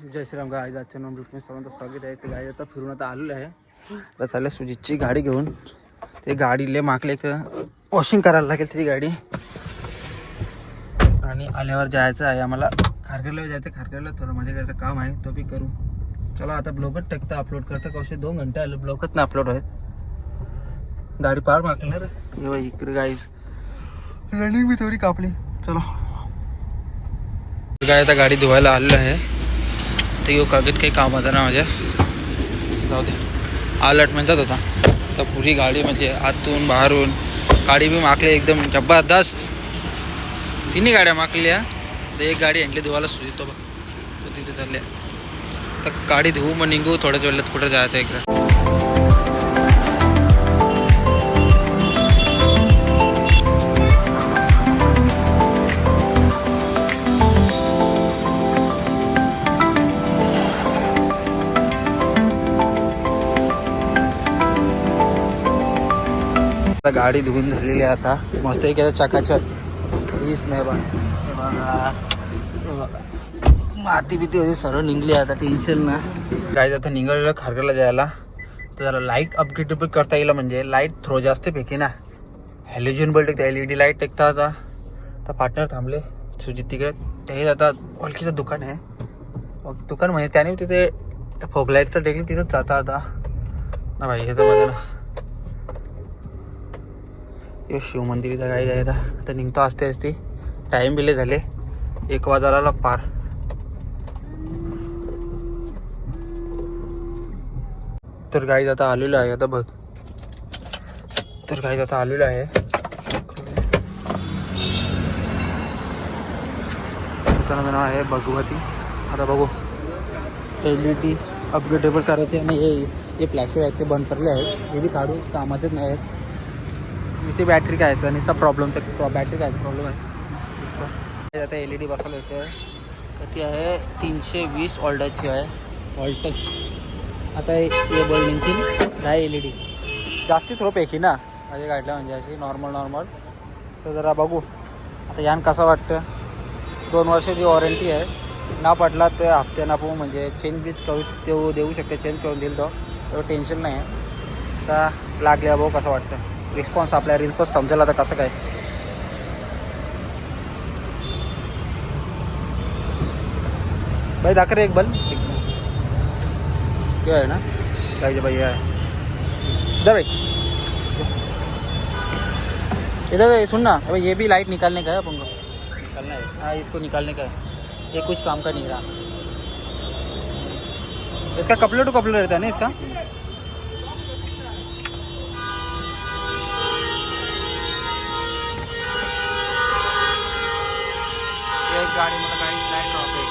जय Shriram guys. आजच्या नवीन ब्लॉगमध्ये सर्वांचं स्वागत आहे. ते गाईज आता फिरून आता आलेलं आहे. आता चाललं सुजितची गाडी घेऊन. ते गाडीले मागले एक वॉशिंग करायला लागेल ती गाडी. आणि आल्यावर जायचं आहे आम्हाला खारघरला जायचं. खारघरला थोडं माझ्या घरचं काम आहे तो बी करू. चला आता ब्लॉगच टाकता अपलोड करता कौशे 2 घंटे आले ब्लॉगच ना अपलोड आहेत. गाडी पार मागणार एव्हा इकडे गाईज रनिंग मी थोडी कापली. चलो काय आता गाडी धुवायला आलेलं आहे. ते यो कागद काही कामाचा ना माझ्या जाऊ दे. अलर्ट म्हणतात होता तर पुरी गाडी म्हणजे आतून बाहेरून गाडी बी मागली एकदम जबरदस्त. तिन्ही गाड्या मागलेल्या. तर एक गाडी आणली धुवायला सुजितो बघ तो तिथे चालल्या. तर गाडी धुवू मग निघू थोड्याच वेळात कुठं जायचं इकडं. गाडी धुवून झालेली आहे आता मस्त एक चाकाच्या हीच नाही बघा माती बिती होती सर्व निघली आता टेन्शन ना. गाडी आता निघालेलं खारघरला जायला. तर जरा लाईट अपग्रेड करता येईल म्हणजे लाईट थ्रो जास्त पैकी ना. हॅलोजन बल्ब टेकता LED लाईट टेकता आता. तर पार्टनर थांबले सुजित तिकडे. ते आता ओळखीचं दुकान आहे दुकान म्हणजे त्याने तिथे फोग लाईटचं टेकली तिथंच जाता आता ना भाई. ह्याचं माझं ना हे शिव मंदिराचा गाडी आहे. आता निघतो असते असते टाईम बिले झाले 1 वाजायला पार. तर गाईज आता आलेलो आहे आता बघ. तर गाईज आता आलेलो आहे दुकानाचं नाव आहे भगवती. आता बघू LED अपग्रेडेबल करायचे आणि हे प्लॅस्टिक आहेत ते बंद पडले आहेत. हे बी काढू कामाचेच नाही आहेत. नुसती बॅटरी काय आहे नुसता प्रॉब्लेमचा बॅटरी काय प्रॉब्लेम आहे. आता LED बसवलं आहे तर ती आहे 320 वॉल्टची आहे वॉल्टच. आता हे बल्ब निघतील नाही LED जास्ती थोडं पैकी ना माझ्या गाडीला म्हणजे अशी नॉर्मल. तर जरा बघू आता यान कसं वाटतं. 2 वर्षाची वॉरंटी आहे. ना पडला तर हप्त्यानं आपण म्हणजे चेंज बी करू देऊ शकते. चेंज करून देईल तो एवढं टेन्शन नाही आहे. आता लागल्या भाऊ कसं वाटतं रिस्पॉन्स आपल्या रिस्पॉन्स समजेल आता कसं काय. भाई दाखर एक बल्ब क्या है ना भाई भैया है इधर भाई इधर सुन ना भाई. ये भी लाइट निकालने का है अपन को. निकालना है हाँ इसको निकालने का है. ये कुछ काम का नहीं रहा. इसका कपलर टू कपलर रहता है ना इसका. गाड़ी मतलब लाइट ड्रॉप है.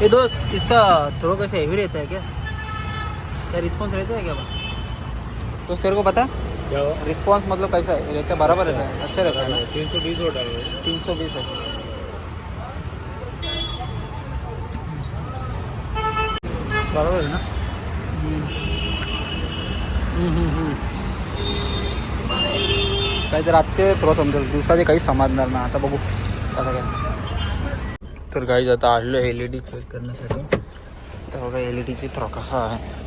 ये दोस्त इसका थ्रो कैसे हेवी रहता है क्या रिस्पॉन्स रहता है क्या दोस्त तेरे को पता क्या रिस्पॉन्स मतलब कैसा है रहता है बराबर रहता है अच्छा रहता है ना. 320 वोल्ट है 320 है बराबर है ना. काही तर रातचे थोडं समजेल दिवसाचे काही समजणार ना. आता बघू कसं काय. तर काही आता आलेलो LED चेक करण्यासाठी. तर बघा LEDची थ्रो कसा आहे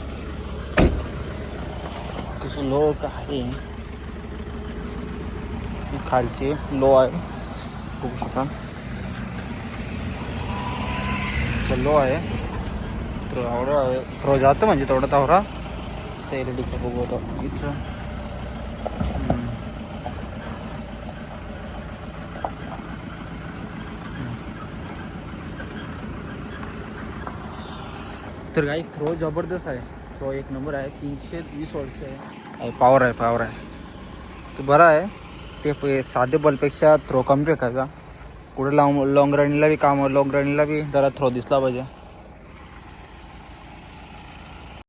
कसं लो आहे खालची लो आहे बघू शकाल. लो आहे थोडा थ्रो जातं म्हणजे थोडा तवरा. तर LEDचा बघू होतो इथं. तर काही थ्रो जबरदस्त आहे. थ्रो 1 नंबर आहे. 320 वॉल्टचे आहे. पावर आहे तो बरा आहे. ते साधे बल्बपेक्षा थ्रो कमी फेकायचा. कुठे लॉंग रनिंगला बी काम लॉंग रनिंगला बी जरा थ्रो दिसला पाहिजे.